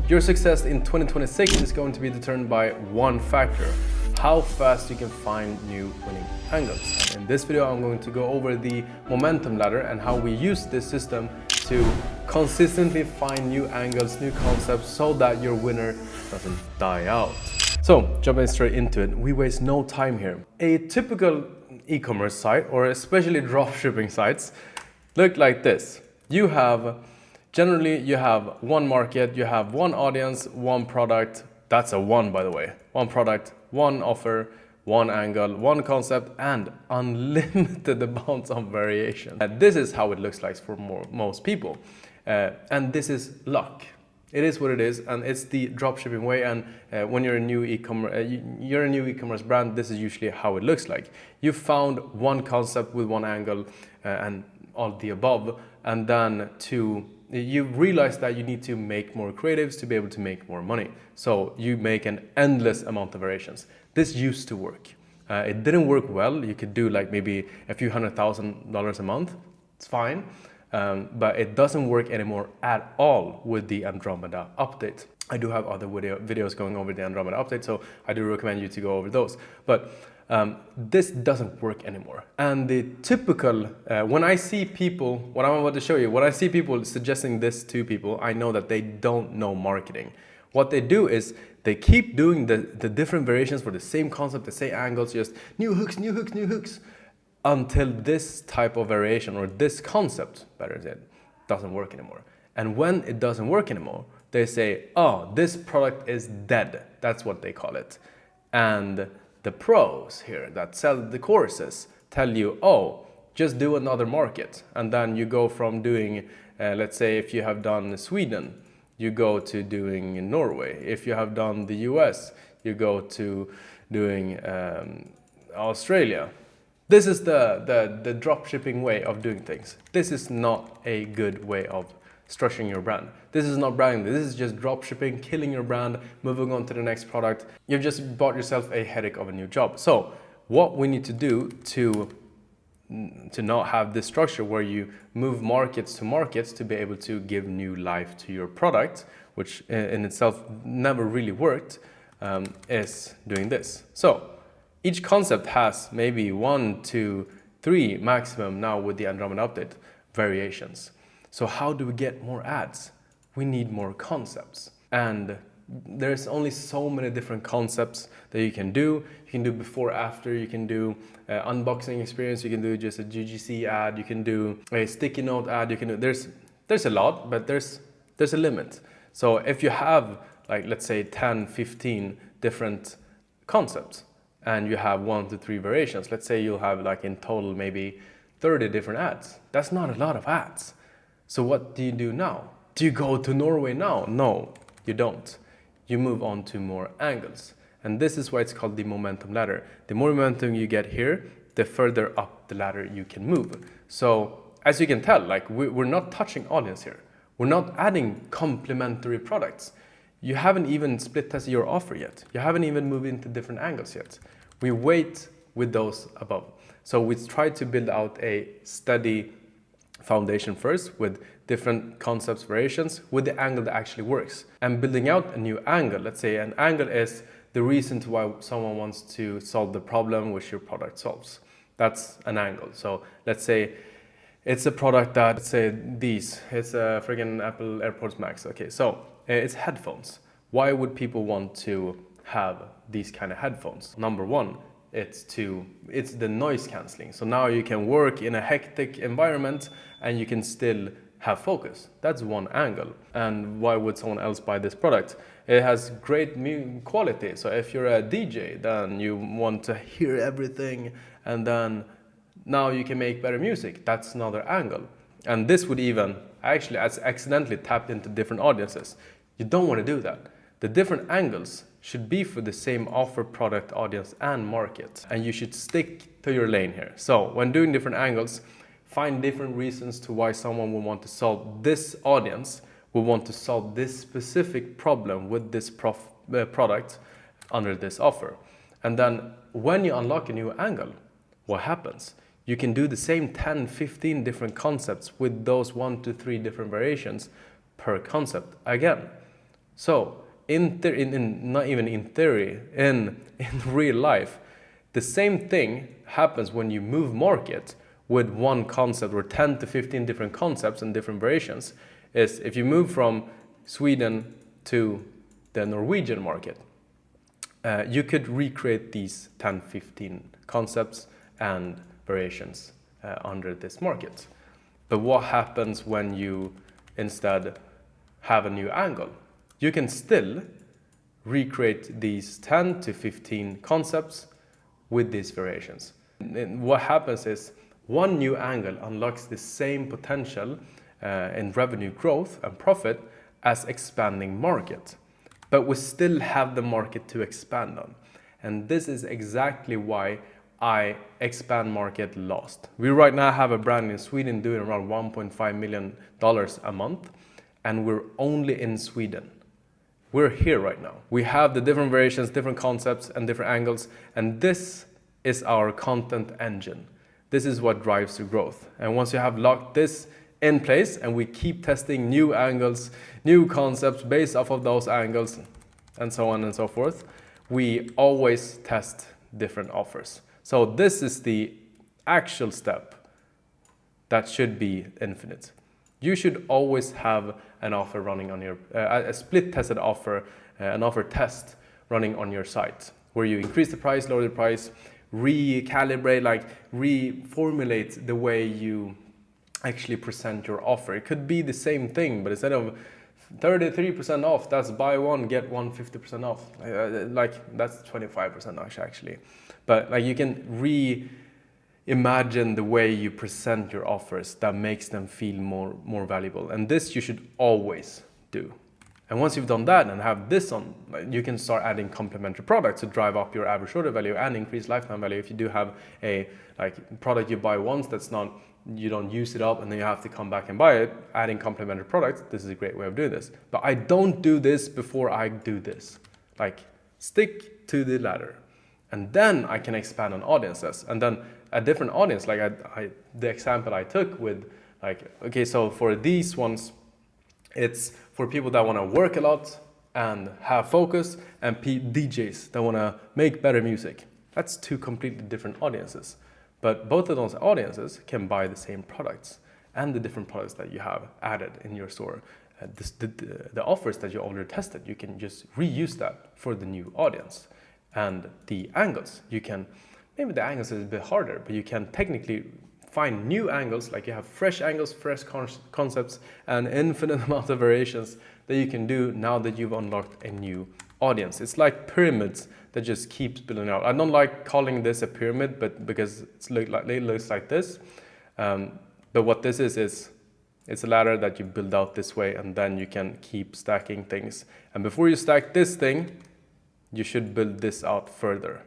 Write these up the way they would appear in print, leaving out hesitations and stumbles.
Your success in 2026 is going to be determined by one factor: how fast you can find new winning angles. In this video, I'm going to go over the momentum ladder and how we use this system to consistently find new angles, new concepts, so that your winner doesn't die out. So, jumping straight into it, we waste no time here. A typical e-commerce site, or especially dropshipping sites, look like this. Generally, you have one market, you have one audience, one product. That's a one, by the way. One product, one offer, one angle, one concept, and unlimited amounts of variation. This is how it looks like for most people. And this is luck. It is what it is, and it's the dropshipping way. And when you're a new e-commerce brand, this is usually how it looks like. You found one concept with one angle and all the above, and then you realize that you need to make more creatives to be able to make more money. So you make an endless amount of variations. This used to work. It didn't work well. You could do like maybe a few $100,000 a month. It's fine. But it doesn't work anymore at all with the Andromeda update. I do have other videos going over the Andromeda update, so I do recommend you to go over those. But this doesn't work anymore. And the typical, when I see people, what I'm about to show you, when I see people suggesting this to people, I know that they don't know marketing. What they do is they keep doing the different variations for the same concept, the same angles, just new hooks, new hooks, new hooks, until this type of variation, or this concept, better said, doesn't work anymore. And when it doesn't work anymore, they say, oh, this product is dead. That's what they call it. And the pros here that sell the courses tell you, oh, just do another market. And then you go from doing, let's say if you have done Sweden, you go to doing Norway. If you have done the US, you go to doing Australia. This is the dropshipping way of doing things. This is not a good way of structuring your brand. This is not branding. This is just dropshipping, killing your brand, moving on to the next product. You've just bought yourself a headache of a new job. So what we need to do to not have this structure where you move markets to markets to be able to give new life to your product, which in itself never really worked, is doing this. So each concept has maybe 1, 2, 3 maximum now with the Andromeda update variations. So how do we get more ads? We need more concepts. And there's only so many different concepts that you can do. You can do before, after, you can do unboxing experience, you can do just a GGC ad, you can do a sticky note ad, you can do, there's a lot, but there's a limit. So if you have, like, let's say 10, 15 different concepts, and you have 1 to 3 variations, let's say you'll have like in total maybe 30 different ads. That's not a lot of ads. So what do you do now? Do you go to Norway now? No, you don't. You move on to more angles. And this is why it's called the momentum ladder. The more momentum you get here, the further up the ladder you can move. So as you can tell, like we're not touching audience here. We're not adding complementary products. You haven't even split tested your offer yet. You haven't even moved into different angles yet. We wait with those above. So we try to build out a steady foundation first with different concepts, variations, with the angle that actually works. And building out a new angle, let's say an angle is the reason to why someone wants to solve the problem which your product solves. That's an angle. So let's say it's a product that, let's say it's a friggin' Apple AirPods Max. Okay, so it's headphones. Why would people want to have these kind of headphones? Number one, it's the noise cancelling. So now you can work in a hectic environment and you can still have focus. That's one angle. And why would someone else buy this product? It has great quality. So if you're a DJ, then you want to hear everything, and then now you can make better music. That's another angle. And this would even actually accidentally tapped into different audiences. You don't want to do that. The different angles should be for the same offer, product, audience, and market. And you should stick to your lane here. So when doing different angles, find different reasons to why someone will want to solve this audience, will want to solve this specific problem with this product under this offer. And then when you unlock a new angle, what happens? You can do the same 10, 15 different concepts with those 1 to 3 different variations per concept again. So not even in theory, in real life, the same thing happens when you move market with one concept or 10 to 15 different concepts and different variations. Is if you move from Sweden to the Norwegian market, you could recreate these 10, 15 concepts and variations under this market. But what happens when you instead have a new angle? You can still recreate these 10 to 15 concepts with these variations. And what happens is one new angle unlocks the same potential in revenue growth and profit as expanding market. But we still have the market to expand on. And this is exactly why I expand market lost. We right now have a brand in Sweden doing around $1.5 million a month, and we're only in Sweden. We're here right now. We have the different variations, different concepts, and different angles, and this is our content engine. This is what drives the growth. And once you have locked this in place, and we keep testing new angles, new concepts based off of those angles, and so on and so forth, we always test different offers. So this is the actual step that should be infinite. You should always have an offer running on your, a split tested offer, an offer test running on your site, where you increase the price, lower the price, recalibrate, like reformulate the way you actually present your offer. It could be the same thing, but instead of 33% off, that's buy one, get one 50% off. Like that's 25% actually. But like you can reimagine the way you present your offers that makes them feel more valuable. And this you should always do. And once you've done that and have this on, you can start adding complementary products to drive up your average order value and increase lifetime value. If you do have a product you buy once that's not, you don't use it up and then you have to come back and buy it, adding complementary products, this is a great way of doing this. But I don't do this before I do this. Like, stick to the ladder. And then I can expand on audiences. And then a different audience, like the example I took with, like, okay, so for these ones, it's for people that want to work a lot and have focus, and DJs that want to make better music. That's two completely different audiences. But both of those audiences can buy the same products and the different products that you have added in your store. The offers that you already tested, you can just reuse that for the new audience. And the angles, you can, maybe the angles is a bit harder, but you can technically find new angles, like you have fresh angles, fresh concepts, and infinite amount of variations that you can do now that you've unlocked a new audience. It's like pyramids that just keeps building out. I don't like calling this a pyramid, but because it looks like this. But what this is it's a ladder that you build out this way, and then you can keep stacking things. And before you stack this thing, you should build this out further.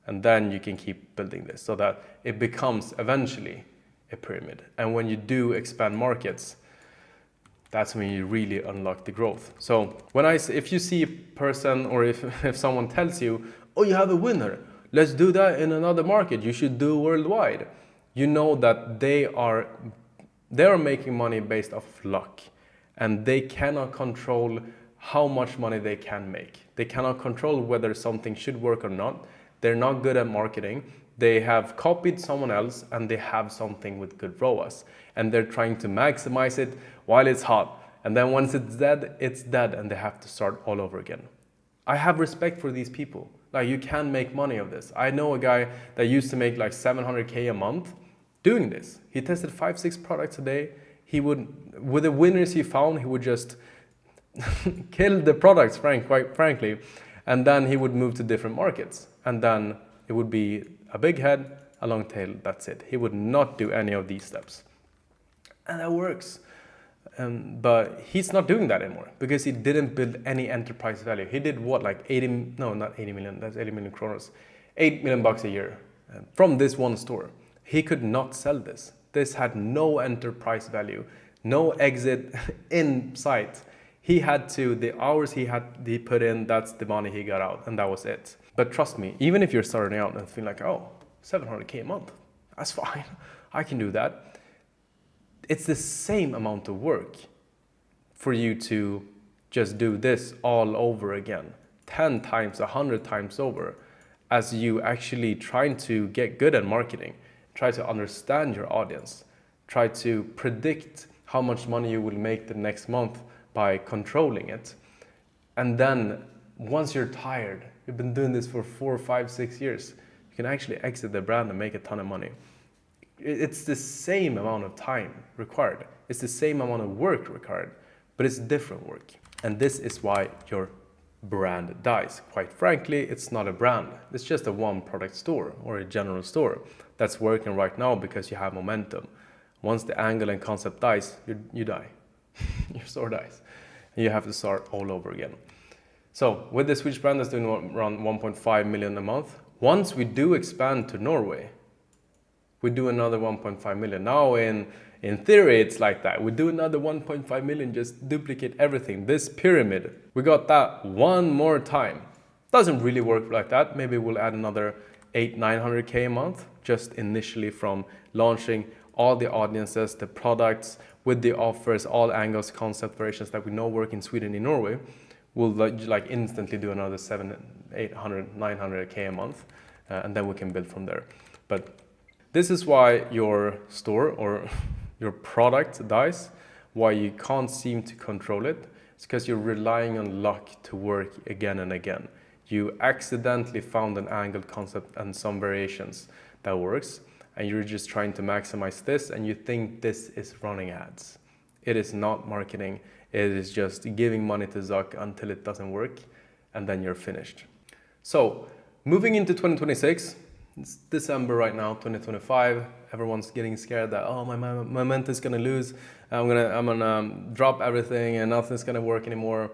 And then you can keep building this so that it becomes eventually a pyramid. And when you do expand markets, that's when you really unlock the growth. So if you see a person, or if someone tells you, oh, you have a winner, let's do that in another market, you should do worldwide, you know that they are making money based off luck, and they cannot control how much money they can make. They cannot control whether something should work or not. They're not good at marketing. They have copied someone else, and they have something with good ROAS, and they're trying to maximize it while it's hot. And then once it's dead, and they have to start all over again. I have respect for these people. Like, you can make money of this. I know a guy that used to make like 700K a month doing this. He tested 5-6 products a day. He would, with the winners he found, he would just kill the products, quite frankly. And then he would move to different markets. And then it would be a big head, a long tail, that's it. He would not do any of these steps. And that works. But he's not doing that anymore because he didn't build any enterprise value. He did what, like 80, no, not 80 million, that's 80 million kroners, $8 million a year from this one store. He could not sell this. This had no enterprise value, no exit in sight. He had to, the hours he put in, that's the money he got out, and that was it. But trust me, even if you're starting out and feel like, oh, 700K a month, that's fine, I can do that. It's the same amount of work for you to just do this all over again, 10 times, 100 times over, as you actually trying to get good at marketing, try to understand your audience, try to predict how much money you will make the next month by controlling it. And then once you're tired, you've been doing this for 4, 5, 6 years, you can actually exit the brand and make a ton of money. It's the same amount of time required. It's the same amount of work required, but it's different work. And this is why your brand dies. Quite frankly, it's not a brand. It's just a one product store or a general store that's working right now because you have momentum. Once the angle and concept dies, you die. Your store dies. And you have to start all over again. So with the Swedish brand that's doing around 1.5 million a month, once we do expand to Norway, we do another 1.5 million. Now in theory, it's like that. We do another 1.5 million, just duplicate everything. This pyramid, we got that one more time. Doesn't really work like that. Maybe we'll add another 800-900K a month, just initially from launching all the audiences, the products with the offers, all angles, concept variations that we know work in Sweden and Norway. We'll like instantly do another 700-800-900K a month, and then we can build from there. But this is why your store or your product dies, why you can't seem to control it. It's because you're relying on luck to work again and again. You accidentally found an angled concept and some variations that works, and you're just trying to maximize this, and you think this is running ads. It is not marketing. It is just giving money to Zuck until it doesn't work, and then you're finished. So moving into 2026, it's December right now, 2025. Everyone's getting scared that, oh, my momentum is gonna lose. I'm gonna drop everything and nothing's gonna work anymore.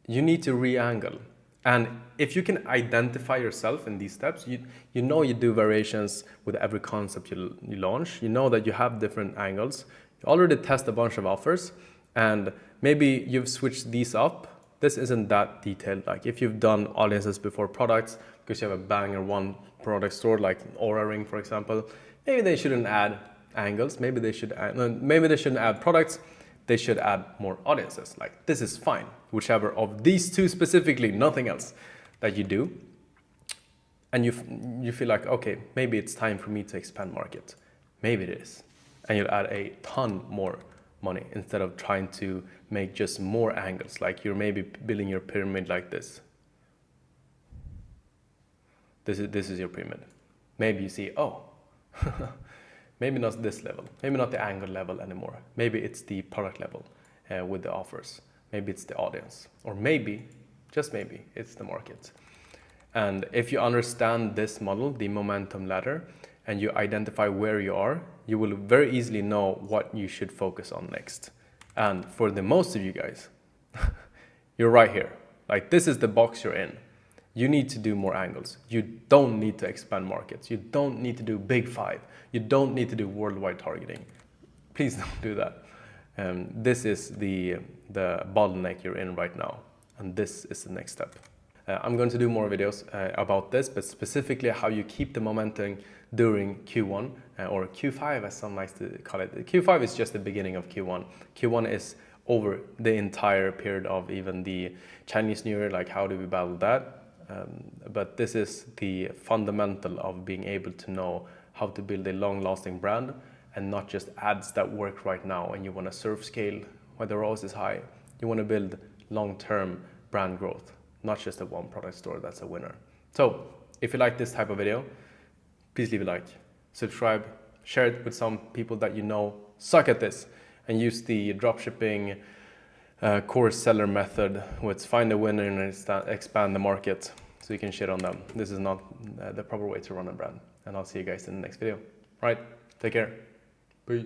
You need to re-angle. And if you can identify yourself in these steps, you know you do variations with every concept you launch. You know that you have different angles. You already test a bunch of offers, and maybe you've switched these up. This isn't that detailed. Like if you've done audiences before products, because you have a banger one product store like Aura Ring, for example, maybe they shouldn't add angles. Maybe they shouldn't add products. They should add more audiences. Like this is fine, whichever of these two specifically, nothing else that you do. And you feel like, okay, maybe it's time for me to expand market. Maybe it is. And you'll add a ton more money instead of trying to make just more angles. Like you're maybe building your pyramid like this. This is your pyramid. Maybe you see, oh, maybe not this level. Maybe not the angle level anymore. Maybe it's the product level with the offers. Maybe it's the audience. Or maybe, just maybe, it's the market. And if you understand this model, the momentum ladder, and you identify where you are, you will very easily know what you should focus on next. And for the most of you guys, you're right here. Like this is the box you're in. You need to do more angles. You don't need to expand markets. You don't need to do big five. You don't need to do worldwide targeting. Please don't do that. This is the bottleneck you're in right now. And this is the next step. I'm going to do more videos about this, but specifically how you keep the momentum during Q1 or Q5 as some likes to call it. Q5 is just the beginning of Q1. Q1 is over the entire period of even the Chinese New Year, like how do we battle that? But this is the fundamental of being able to know how to build a long-lasting brand and not just ads that work right now and you want to surf scale where the ROAS is high. You want to build long-term brand growth, not just a one product store that's a winner. So if you like this type of video, please leave a like, subscribe, share it with some people that you know suck at this, and use the dropshipping core seller method, which find a winner and expand the market so you can shit on them. This is not the proper way to run a brand. And I'll see you guys in the next video. All right, take care. Peace.